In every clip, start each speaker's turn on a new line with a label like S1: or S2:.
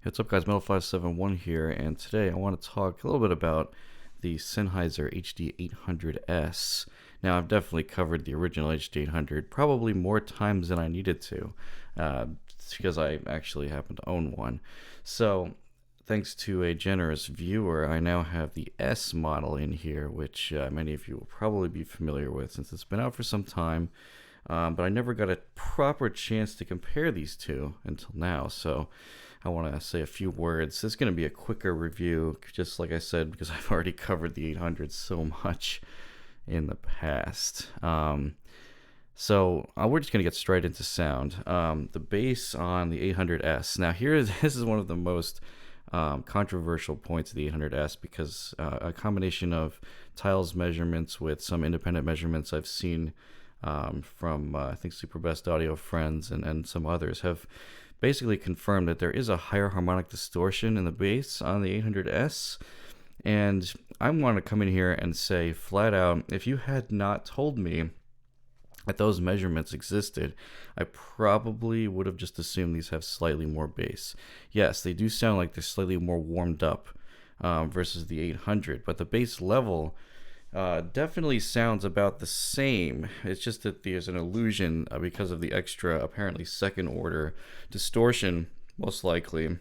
S1: What's up, guys? Metal571 here, and today I want to talk a little bit about the Sennheiser HD800S. Now, I've definitely covered the original HD800 probably more times than I needed to, because I actually happen to own one. So, thanks to a generous viewer, I now have the S model in here, which many of you will probably be familiar with since it's been out for some time. But I never got a proper chance to compare these two until now, so I want to say a few words. This is going to be a quicker review, just like I said, because I've already covered the 800 so much in the past. So we're just going to get straight into sound. The bass on the 800S. Now this is one of the most controversial points of the 800S because a combination of Tiles measurements with some independent measurements I've seen from I think Superbest Audio Friends and some others have basically confirmed that there is a higher harmonic distortion in the bass on the 800S. And I want to come in here and say flat out, if you had not told me that those measurements existed, I probably would have just assumed these have slightly more bass. Yes, they do sound like they're slightly more warmed up versus the 800, but the bass level definitely sounds about the same. It's just that there's an illusion because of the extra, apparently second order distortion, most likely,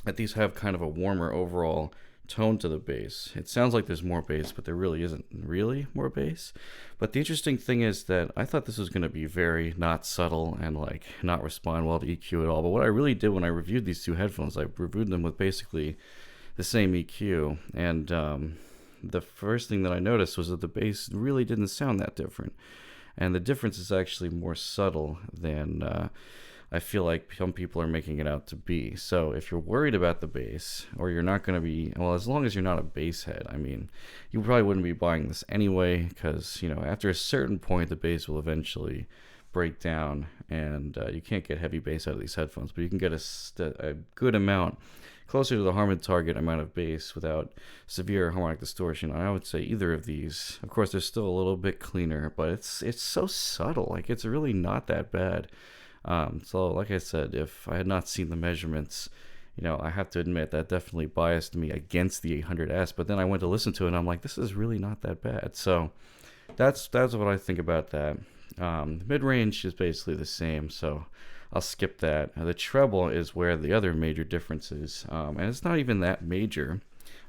S1: that these have kind of a warmer overall tone to the bass. It sounds like there's more bass, but there really isn't really more bass. But the interesting thing is that I thought this was going to be very not subtle and like not respond well to EQ at all. But what I really did when I reviewed these two headphones, I reviewed them with basically the same EQ, and the first thing that I noticed was that the bass really didn't sound that different. And the difference is actually more subtle than I feel like some people are making it out to be. So if you're worried about the bass, or you're not going to be, well, as long as you're not a bass head, I mean, you probably wouldn't be buying this anyway, because, after a certain point, the bass will eventually break down, and you can't get heavy bass out of these headphones, but you can get a good amount, closer to the Harman target amount of bass without severe harmonic distortion. I would say either of these. Of course, they're still a little bit cleaner, but it's so subtle. Like, it's really not that bad. So like I said, if I had not seen the measurements, I have to admit that definitely biased me against the 800S. But then I went to listen to it, and I'm like, this is really not that bad. So that's what I think about that. Mid-range is basically the same, so I'll skip that. The treble is where the other major difference is, and it's not even that major,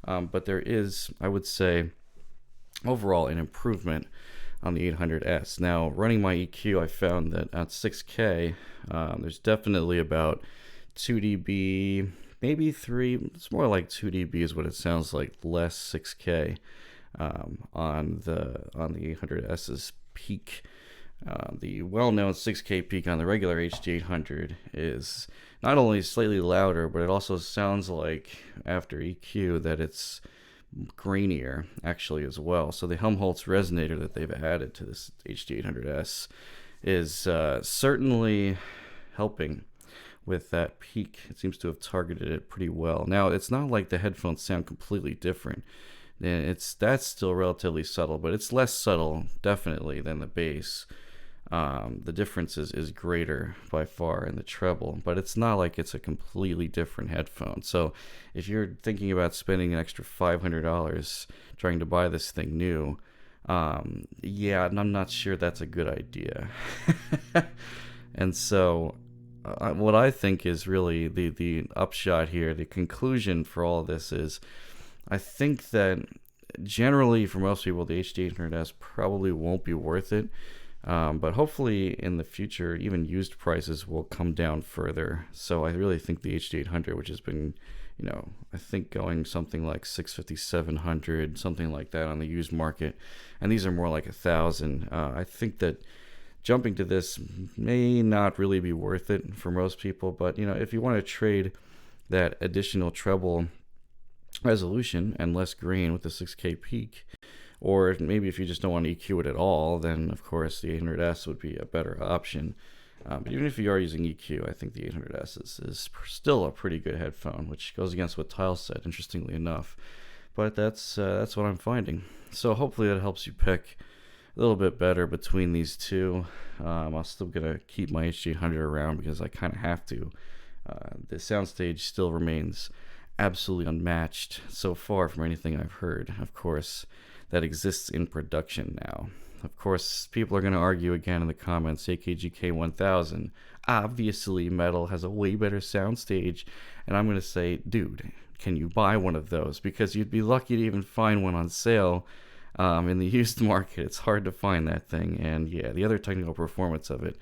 S1: but there is, I would say, overall an improvement on the 800S. Now, running my EQ, I found that at 6K, there's definitely about 2 dB, maybe 3. It's more like 2 dB is what it sounds like, less 6K on the 800S's peak. The well-known 6K peak on the regular HD800 is not only slightly louder, but it also sounds like, after EQ, that it's grainier actually as well. So the Helmholtz resonator that they've added to this HD800S is certainly helping with that peak. It seems to have targeted it pretty well. Now, it's not like the headphones sound completely different. That's still relatively subtle, but it's less subtle definitely than the bass. The difference is greater by far in the treble, but it's not like it's a completely different headphone. So if you're thinking about spending an extra $500 trying to buy this thing new, yeah, I'm not sure that's a good idea. And so what I think is really the upshot here, the conclusion for all of this is, I think that generally for most people, the HD800S probably won't be worth it. But hopefully in the future, even used prices will come down further. So I really think the HD800, which has been, I think going something like $650, $700, something like that on the used market, and these are more like $1,000. I think that jumping to this may not really be worth it for most people. But if you want to trade that additional treble resolution and less grain with the 6K peak, or maybe if you just don't want to EQ it at all, then of course the 800S would be a better option. But even if you are using EQ, I think the 800S is still a pretty good headphone, which goes against what Tile said, interestingly enough. But that's what I'm finding. So hopefully that helps you pick a little bit better between these two. I'm still going to keep my HD800 around because I kind of have to. The soundstage still remains absolutely unmatched so far from anything I've heard, of course, that exists in production now. Of course, people are going to argue again in the comments, AKG K1000, obviously metal has a way better soundstage, and I'm going to say, dude, can you buy one of those? Because you'd be lucky to even find one on sale. In the used market, it's hard to find that thing, and yeah, the other technical performance of it,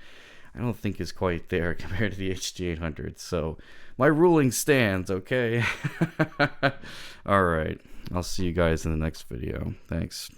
S1: I don't think is quite there compared to the HD800. So my ruling stands, okay? All right, I'll see you guys in the next video. Thanks.